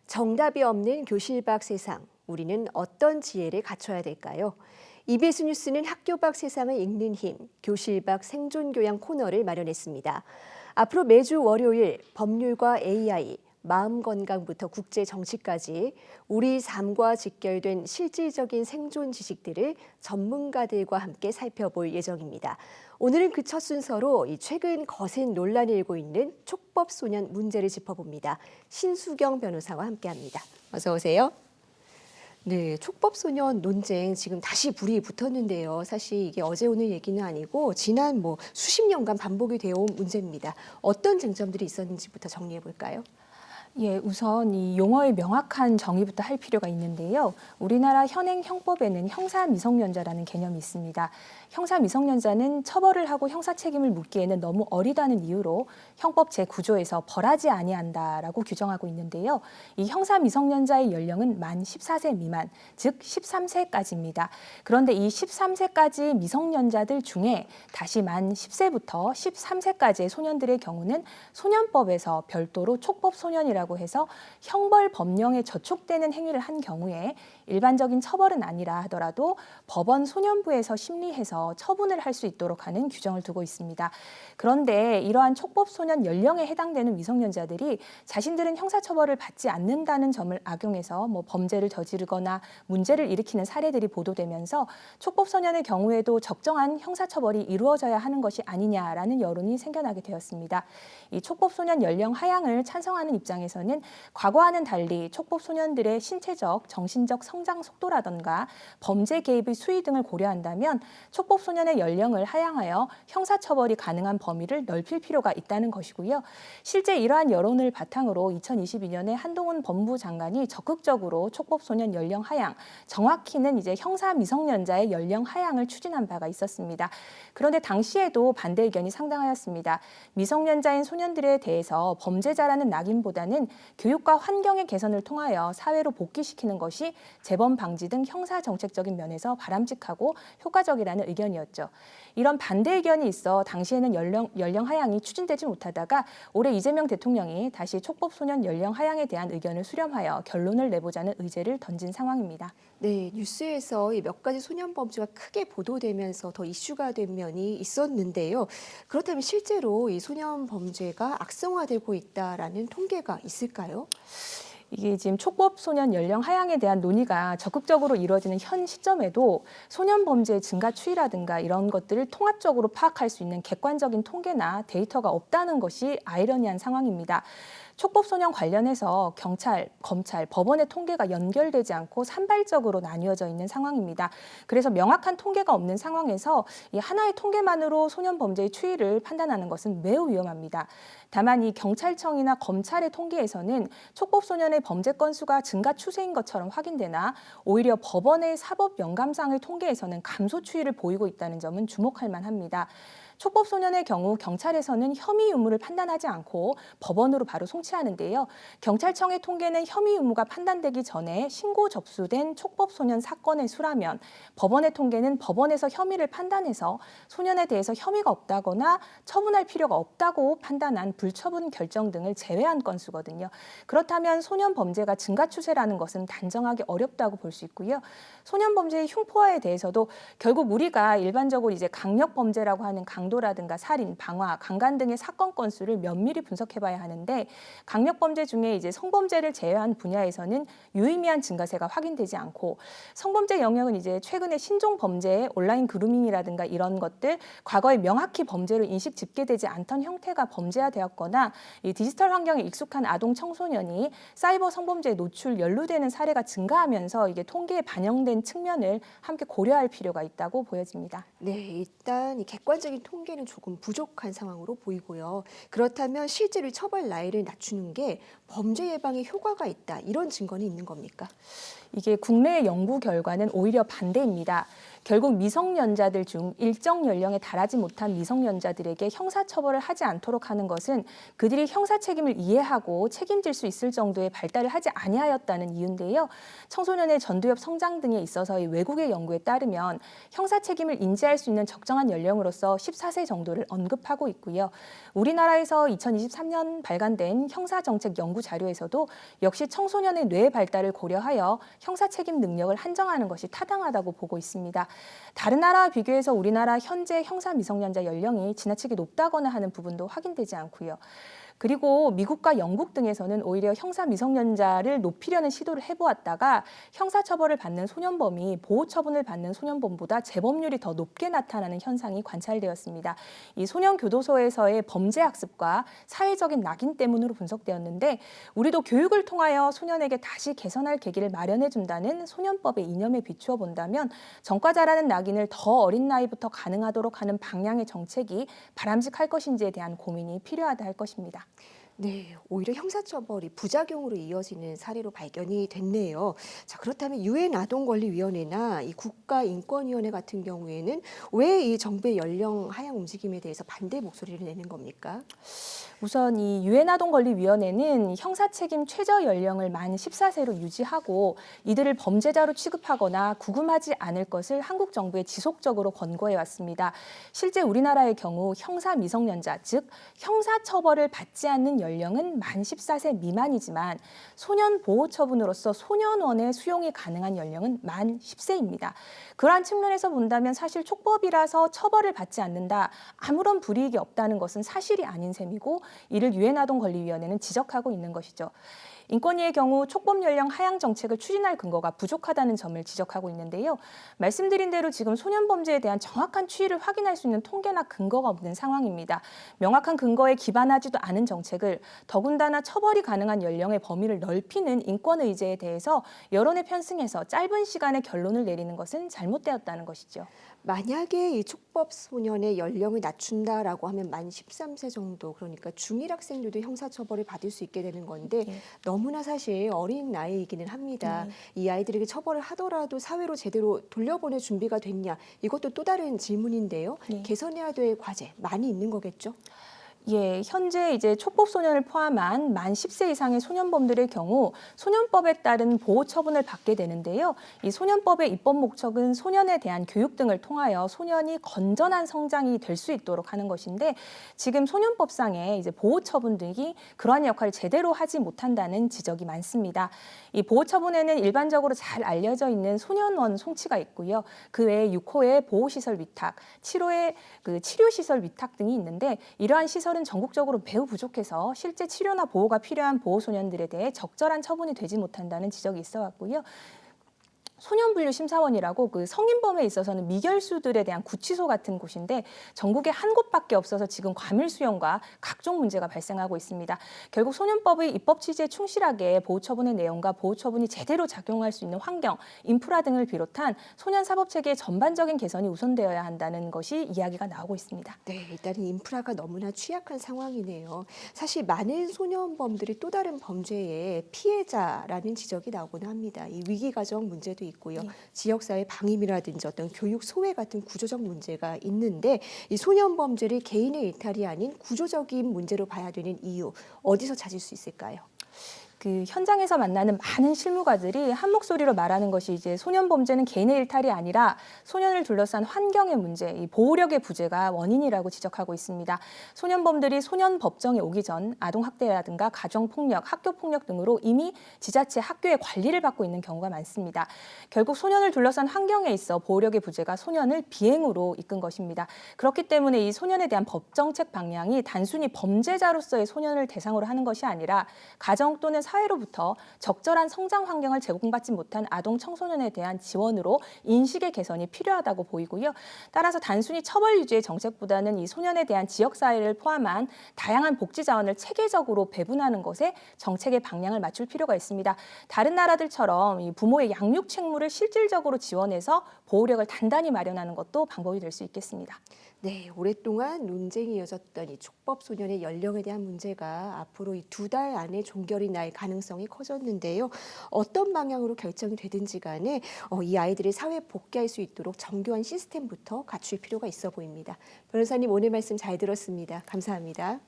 정답이 없는 교실 밖 세상, 우리는 어떤 지혜를 갖춰야 될까요? EBS 뉴스는 학교 밖 세상을 읽는 힘, 교실 밖 생존교양 코너를 마련했습니다. 앞으로 매주 월요일 법률과 AI, 마음 건강부터 국제 정치까지 우리 삶과 직결된 실질적인 생존 지식들을 전문가들과 함께 살펴볼 예정입니다. 오늘은 그 첫 순서로 최근 거센 논란이 일고 있는 촉법소년 문제를 짚어봅니다. 신수경 변호사와 함께합니다. 어서 오세요. 네, 촉법소년 논쟁 지금 다시 불이 붙었는데요. 사실 이게 어제 오늘 얘기는 아니고 지난 수십 년간 반복이 되어 온 문제입니다. 어떤 쟁점들이 있었는지부터 정리해 볼까요? 예, 우선 이 용어의 명확한 정의부터 할 필요가 있는데요. 우리나라 현행 형법에는 형사 미성년자라는 개념이 있습니다. 형사 미성년자는 처벌을 하고 형사 책임을 묻기에는 너무 어리다는 이유로 형법 제9조에서 벌하지 아니한다라고 규정하고 있는데요. 이 형사 미성년자의 연령은 만 14세 미만, 즉 13세까지입니다. 그런데 이 13세까지 미성년자들 중에 다시 만 10세부터 13세까지의 소년들의 경우는 소년법에서 별도로 촉법소년이라고 해서 형벌 법령에 저촉되는 행위를 한 경우에 일반적인 처벌은 아니라 하더라도 법원 소년부에서 심리해서 처분을 할 수 있도록 하는 규정을 두고 있습니다. 그런데 이러한 촉법소년 연령에 해당되는 미성년자들이 자신들은 형사처벌을 받지 않는다는 점을 악용해서 범죄를 저지르거나 문제를 일으키는 사례들이 보도되면서 촉법소년의 경우에도 적정한 형사처벌이 이루어져야 하는 것이 아니냐라는 여론이 생겨나게 되었습니다. 이 촉법소년 연령 하향을 찬성하는 입장에서는 과거와는 달리 촉법소년들의 신체적, 정신적 성장 속도라던가 범죄 개입의 수위 등을 고려한다면 촉법소년의 연령을 하향하여 형사처벌이 가능한 범위를 넓힐 필요가 있다는 것이고요. 실제 이러한 여론을 바탕으로 2022년에 한동훈 법무부 장관이 적극적으로 촉법소년 연령 하향, 정확히는 이제 형사 미성년자의 연령 하향을 추진한 바가 있었습니다. 그런데 당시에도 반대 의견이 상당하였습니다. 미성년자인 소년들에 대해서 범죄자라는 낙인보다는 교육과 환경의 개선을 통하여 사회로 복귀시키는 것이 재범 방지 등 형사 정책적인 면에서 바람직하고 효과적이라는 의견이었죠. 이런 반대 의견이 있어 당시에는 연령 하향이 추진되지 못하다가 올해 이재명 대통령이 다시 촉법소년 연령 하향에 대한 의견을 수렴하여 결론을 내보자는 의제를 던진 상황입니다. 네, 뉴스에서 몇 가지 소년 범죄가 크게 보도되면서 더 이슈가 된 면이 있었는데요. 그렇다면 실제로 이 소년 범죄가 악성화되고 있다라는 통계가 있을까요? 이게 지금 촉법소년 연령 하향에 대한 논의가 적극적으로 이루어지는 현 시점에도 소년 범죄의 증가 추이라든가 이런 것들을 통합적으로 파악할 수 있는 객관적인 통계나 데이터가 없다는 것이 아이러니한 상황입니다. 촉법소년 관련해서 경찰, 검찰, 법원의 통계가 연결되지 않고 산발적으로 나뉘어져 있는 상황입니다. 그래서 명확한 통계가 없는 상황에서 이 하나의 통계만으로 소년 범죄의 추이를 판단하는 것은 매우 위험합니다. 다만 이 경찰청이나 검찰의 통계에서는 촉법소년의 범죄 건수가 증가 추세인 것처럼 확인되나 오히려 법원의 사법연감상의 통계에서는 감소 추이를 보이고 있다는 점은 주목할 만합니다. 촉법소년의 경우 경찰에서는 혐의 유무를 판단하지 않고 법원으로 바로 송치하는데요. 경찰청의 통계는 혐의 유무가 판단되기 전에 신고 접수된 촉법소년 사건의 수라면 법원의 통계는 법원에서 혐의를 판단해서 소년에 대해서 혐의가 없다거나 처분할 필요가 없다고 판단한 불처분 결정 등을 제외한 건수거든요. 그렇다면 소년 범죄가 증가 추세라는 것은 단정하기 어렵다고 볼 수 있고요. 소년 범죄의 흉포화에 대해서도 결국 우리가 일반적으로 이제 강력 범죄라고 하는 강도라든가 살인, 방화, 강간 등의 사건 건수를 면밀히 분석해봐야 하는데 강력 범죄 중에 이제 성범죄를 제외한 분야에서는 유의미한 증가세가 확인되지 않고 성범죄 영역은 이제 최근에 신종 범죄, 온라인 그루밍이라든가 이런 것들 과거에 명확히 범죄로 인식 집계되지 않던 형태가 범죄화되었거나 이 디지털 환경에 익숙한 아동 청소년이 사이버 성범죄에 연루되는 사례가 증가하면서 이게 통계에 반영된 측면을 함께 고려할 필요가 있다고 보여집니다. 네, 일단 이 객관적인 통계는 조금 부족한 상황으로 보이고요. 그렇다면 실제로 처벌 나이를 낮추는 게 범죄 예방에 효과가 있다, 이런 증거는 있는 겁니까? 이게 국내의 연구 결과는 오히려 반대입니다. 결국 미성년자들 중 일정 연령에 달하지 못한 미성년자들에게 형사처벌을 하지 않도록 하는 것은 그들이 형사 책임을 이해하고 책임질 수 있을 정도의 발달을 하지 아니하였다는 이유인데요. 청소년의 전두엽 성장 등에 있어서의 외국의 연구에 따르면 형사 책임을 인지할 수 있는 적정한 연령으로서 14 14세 정도를 언급하고 있고요. 우리나라에서 2023년 발간된 형사정책 연구 자료에서도 역시 청소년의 뇌 발달을 고려하여 형사 책임 능력을 한정하는 것이 타당하다고 보고 있습니다. 다른 나라와 비교해서 우리나라 현재 형사 미성년자 연령이 지나치게 높다거나 하는 부분도 확인되지 않고요. 그리고 미국과 영국 등에서는 오히려 형사 미성년자를 높이려는 시도를 해보았다가 형사처벌을 받는 소년범이 보호처분을 받는 소년범보다 재범률이 더 높게 나타나는 현상이 관찰되었습니다. 이 소년교도소에서의 범죄 학습과 사회적인 낙인 때문으로 분석되었는데 우리도 교육을 통하여 소년에게 다시 개선할 계기를 마련해준다는 소년법의 이념에 비추어 본다면 전과자라는 낙인을 더 어린 나이부터 가능하도록 하는 방향의 정책이 바람직할 것인지에 대한 고민이 필요하다 할 것입니다. 네, 오히려 형사처벌이 부작용으로 이어지는 사례로 발견이 됐네요. 자, 그렇다면 유엔 아동권리위원회나 이 국가인권위원회 같은 경우에는 왜 이 정부의 연령 하향 움직임에 대해서 반대 목소리를 내는 겁니까? 우선 이 유엔 아동권리위원회는 형사 책임 최저 연령을 만 14세로 유지하고 이들을 범죄자로 취급하거나 구금하지 않을 것을 한국 정부에 지속적으로 권고해 왔습니다. 실제 우리나라의 경우 형사 미성년자, 즉 형사 처벌을 받지 않는 연령은 만 14세 미만이지만 소년 보호 처분으로서 소년원에 수용이 가능한 연령은 만 10세입니다. 그러한 측면에서 본다면 사실 촉법이라서 처벌을 받지 않는다, 아무런 불이익이 없다는 것은 사실이 아닌 셈이고 이를 유엔 아동권리위원회는 지적하고 있는 것이죠. 인권위의 경우 촉법 연령 하향 정책을 추진할 근거가 부족하다는 점을 지적하고 있는데요. 말씀드린 대로 지금 소년 범죄에 대한 정확한 추이를 확인할 수 있는 통계나 근거가 없는 상황입니다. 명확한 근거에 기반하지도 않은 정책을 더군다나 처벌이 가능한 연령의 범위를 넓히는 인권 의제에 대해서 여론에 편승해서 짧은 시간에 결론을 내리는 것은 잘못되었다는 것이죠. 만약에 이 촉법 소년의 연령을 낮춘다라고 하면 만 13세 정도, 그러니까 중1 학생들도 형사처벌을 받을 수 있게 되는 건데 네. 너무나 사실 어린 나이이기는 합니다. 네. 이 아이들에게 처벌을 하더라도 사회로 제대로 돌려보낼 준비가 됐냐, 이것도 또 다른 질문인데요. 네. 개선해야 될 과제 많이 있는 거겠죠? 예, 현재 이제 촉법 소년을 포함한 만 10세 이상의 소년범들의 경우 소년법에 따른 보호 처분을 받게 되는데요. 이 소년법의 입법 목적은 소년에 대한 교육 등을 통하여 소년이 건전한 성장이 될 수 있도록 하는 것인데 지금 소년법상의 이제 보호 처분 등이 그러한 역할을 제대로 하지 못한다는 지적이 많습니다. 이 보호 처분에는 일반적으로 잘 알려져 있는 소년원 송치가 있고요. 그 외에 6호의 보호시설 위탁, 7호의 그 치료시설 위탁 등이 있는데 이러한 시설은 전국적으로 매우 부족해서 실제 치료나 보호가 필요한 보호소년들에 대해 적절한 처분이 되지 못한다는 지적이 있어 왔고요. 소년분류심사원이라고 그 성인범에 있어서는 미결수들에 대한 구치소 같은 곳인데 전국에 한 곳밖에 없어서 지금 과밀 수용과 각종 문제가 발생하고 있습니다. 결국 소년법의 입법 취지에 충실하게 보호처분의 내용과 보호처분이 제대로 작용할 수 있는 환경, 인프라 등을 비롯한 소년 사법체계의 전반적인 개선이 우선되어야 한다는 것이 이야기가 나오고 있습니다. 네, 일단은 인프라가 너무나 취약한 상황이네요. 사실 많은 소년범들이 또 다른 범죄의 피해자라는 지적이 나오곤 합니다. 이 위기가정 문제도 있고요. 네. 지역사회 방임이라든지 어떤 교육 소외 같은 구조적 문제가 있는데 이 소년 범죄를 개인의 일탈이 아닌 구조적인 문제로 봐야 되는 이유, 어디서 찾을 수 있을까요? 그 현장에서 만나는 많은 실무가들이 한 목소리로 말하는 것이 이제 소년 범죄는 개인의 일탈이 아니라 소년을 둘러싼 환경의 문제, 이 보호력의 부재가 원인이라고 지적하고 있습니다. 소년범들이 소년 법정에 오기 전 아동 학대라든가 가정 폭력, 학교 폭력 등으로 이미 지자체 학교의 관리를 받고 있는 경우가 많습니다. 결국 소년을 둘러싼 환경에 있어 보호력의 부재가 소년을 비행으로 이끈 것입니다. 그렇기 때문에 이 소년에 대한 법 정책 방향이 단순히 범죄자로서의 소년을 대상으로 하는 것이 아니라 가정 또는 사회로부터 적절한 성장 환경을 제공받지 못한 아동 청소년에 대한 지원으로 인식의 개선이 필요하다고 보이고요. 따라서 단순히 처벌 유지의 정책보다는 이 소년에 대한 지역사회를 포함한 다양한 복지 자원을 체계적으로 배분하는 것에 정책의 방향을 맞출 필요가 있습니다. 다른 나라들처럼 이 부모의 양육 책무를 실질적으로 지원해서 보호력을 단단히 마련하는 것도 방법이 될 수 있겠습니다. 네, 오랫동안 논쟁이 이어졌던 이 촉법 소년의 연령에 대한 문제가 앞으로 이 2달 안에 종결이 날 가능성이 커졌는데요. 어떤 방향으로 결정이 되든지 간에 이 아이들이 사회에 복귀할 수 있도록 정교한 시스템부터 갖출 필요가 있어 보입니다. 변호사님, 오늘 말씀 잘 들었습니다. 감사합니다.